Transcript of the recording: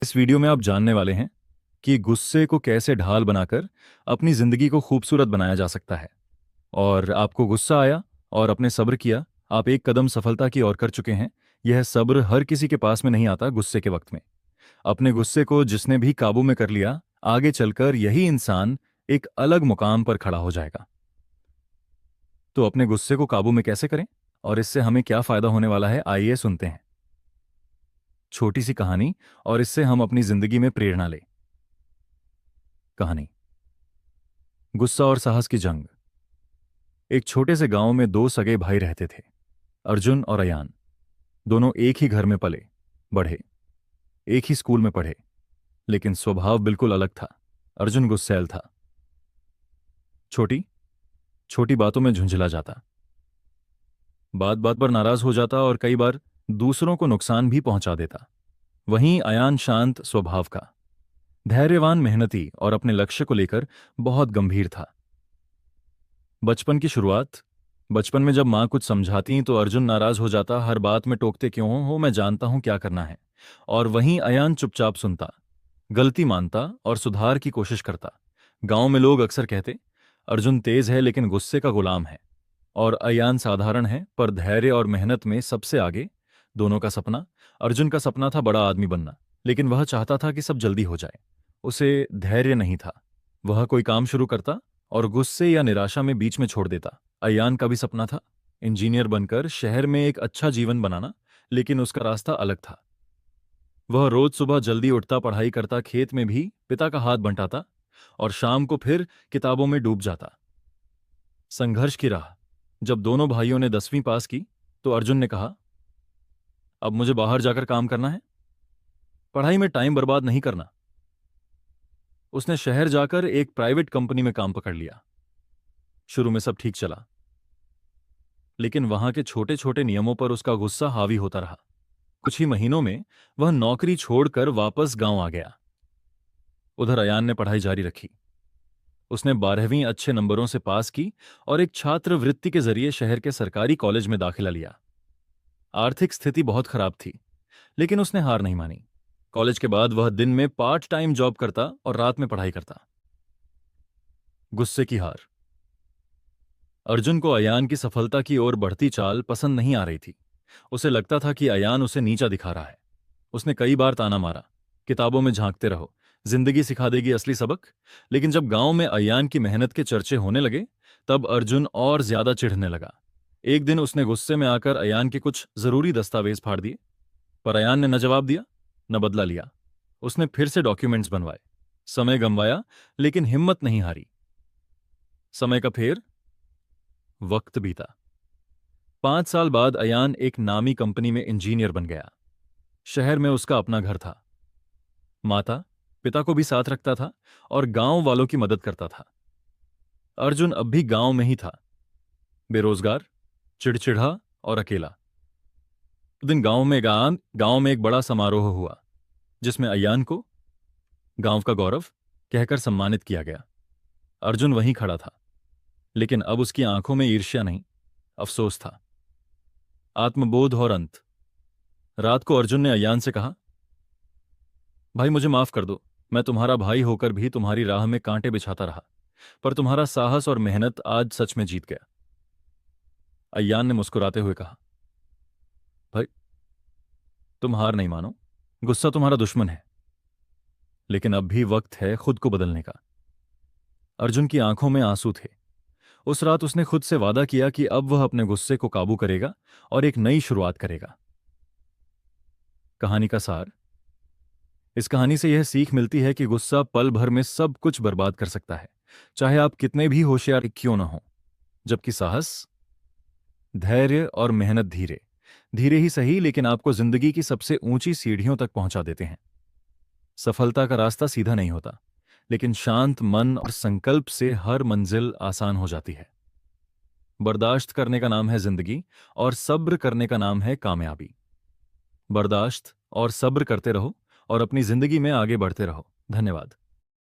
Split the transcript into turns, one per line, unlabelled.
इस वीडियो में आप जानने वाले हैं कि गुस्से को कैसे ढाल बनाकर अपनी जिंदगी को खूबसूरत बनाया जा सकता है। और आपको गुस्सा आया और आपने सब्र किया, आप एक कदम सफलता की ओर कर चुके हैं। यह सब्र हर किसी के पास में नहीं आता गुस्से के वक्त में। अपने गुस्से को जिसने भी काबू में कर लिया, आगे चलकर यही इंसान एक अलग मुकाम पर खड़ा हो जाएगा। तो अपने गुस्से को काबू में कैसे करें और इससे हमें क्या फायदा होने वाला है, आइए सुनते हैं। छोटी सी कहानी, और इससे हम अपनी जिंदगी में प्रेरणा लें। कहानी, गुस्सा और साहस की जंग। एक छोटे से गांव में दो सगे भाई रहते थे, अर्जुन और अयान। दोनों एक ही घर में पले बढ़े, एक ही स्कूल में पढ़े, लेकिन स्वभाव बिल्कुल अलग था। अर्जुन गुस्सैल था, छोटी छोटी बातों में झुंझला जाता, बात बात पर नाराज हो जाता और कई बार दूसरों को नुकसान भी पहुंचा देता। वहीं अयान शांत स्वभाव का, धैर्यवान, मेहनती और अपने लक्ष्य को लेकर बहुत गंभीर था। बचपन की शुरुआत। बचपन में जब माँ कुछ समझाती तो अर्जुन नाराज हो जाता, हर बात में टोकते क्यों हो, मैं जानता हूं क्या करना है। और वहीं अयान चुपचाप सुनता, गलती मानता और सुधार की कोशिश करता। गांव में लोग अक्सर कहते, अर्जुन तेज है लेकिन गुस्से का गुलाम है, और अयान साधारण है पर धैर्य और मेहनत में सबसे आगे। दोनों का सपना, अर्जुन का सपना था बड़ा आदमी बनना, लेकिन वह चाहता था कि सब जल्दी हो जाए। उसे धैर्य नहीं था। वह कोई काम शुरू करता और गुस्से या निराशा में बीच में छोड़ देता। अयान का भी सपना था इंजीनियर बनकर शहर में एक अच्छा जीवन बनाना, लेकिन उसका रास्ता अलग था। वह रोज सुबह जल्दी उठता, पढ़ाई करता, खेत में भी पिता का हाथ बंटाता और शाम को फिर किताबों में डूब जाता। संघर्ष की राह। जब दोनों भाइयों ने 10वीं पास की तो अर्जुन ने कहा, अब मुझे बाहर जाकर काम करना है, पढ़ाई में टाइम बर्बाद नहीं करना। उसने शहर जाकर एक प्राइवेट कंपनी में काम पकड़ लिया। शुरू में सब ठीक चला, लेकिन वहां के छोटे छोटे नियमों पर उसका गुस्सा हावी होता रहा। कुछ ही महीनों में वह नौकरी छोड़कर वापस गांव आ गया। उधर अयान ने पढ़ाई जारी रखी। उसने 12वीं अच्छे नंबरों से पास की और एक छात्रवृत्ति के जरिए शहर के सरकारी कॉलेज में दाखिला लिया। आर्थिक स्थिति बहुत खराब थी, लेकिन उसने हार नहीं मानी। कॉलेज के बाद वह दिन में पार्ट टाइम जॉब करता और रात में पढ़ाई करता। गुस्से की हार। अर्जुन को अयान की सफलता की ओर बढ़ती चाल पसंद नहीं आ रही थी। उसे लगता था कि अयान उसे नीचा दिखा रहा है। उसने कई बार ताना मारा, किताबों में झांकते रहो, जिंदगी सिखा देगी असली सबक। लेकिन जब गांव में अयान की मेहनत के चर्चे होने लगे, तब अर्जुन और ज्यादा चिढ़ने लगा। एक दिन उसने गुस्से में आकर अयान के कुछ जरूरी दस्तावेज फाड़ दिए, पर अयान ने न जवाब दिया न बदला लिया। उसने फिर से डॉक्यूमेंट्स बनवाए, समय गंवाया, लेकिन हिम्मत नहीं हारी। समय का फेर, वक्त बीता। 5 साल बाद अयान एक नामी कंपनी में इंजीनियर बन गया। शहर में उसका अपना घर था, माता पिता को भी साथ रखता था और गांव वालों की मदद करता था। अर्जुन अब भी गांव में ही था, बेरोजगार, चिड़चिड़ा और अकेला। उस दिन गांव में एक बड़ा समारोह हुआ, जिसमें अयान को गांव का गौरव कहकर सम्मानित किया गया। अर्जुन वहीं खड़ा था, लेकिन अब उसकी आंखों में ईर्ष्या नहीं, अफसोस था। आत्मबोध और अंत। रात को अर्जुन ने अयान से कहा, भाई मुझे माफ कर दो, मैं तुम्हारा भाई होकर भी तुम्हारी राह में कांटे बिछाता रहा, पर तुम्हारा साहस और मेहनत आज सच में जीत गया। अयान ने मुस्कुराते हुए कहा, भाई तुम हार नहीं मानो, गुस्सा तुम्हारा दुश्मन है, लेकिन अब भी वक्त है खुद को बदलने का। अर्जुन की आंखों में आंसू थे। उस रात उसने खुद से वादा किया कि अब वह अपने गुस्से को काबू करेगा और एक नई शुरुआत करेगा। कहानी का सार। इस कहानी से यह सीख मिलती है कि गुस्सा पल भर में सब कुछ बर्बाद कर सकता है, चाहे आप कितने भी होशियार क्यों न हो। जबकि साहस, धैर्य और मेहनत धीरे धीरे ही सही, लेकिन आपको जिंदगी की सबसे ऊंची सीढ़ियों तक पहुंचा देते हैं। सफलता का रास्ता सीधा नहीं होता, लेकिन शांत मन और संकल्प से हर मंजिल आसान हो जाती है। बर्दाश्त करने का नाम है जिंदगी, और सब्र करने का नाम है कामयाबी। बर्दाश्त और सब्र करते रहो और अपनी जिंदगी में आगे बढ़ते रहो। धन्यवाद।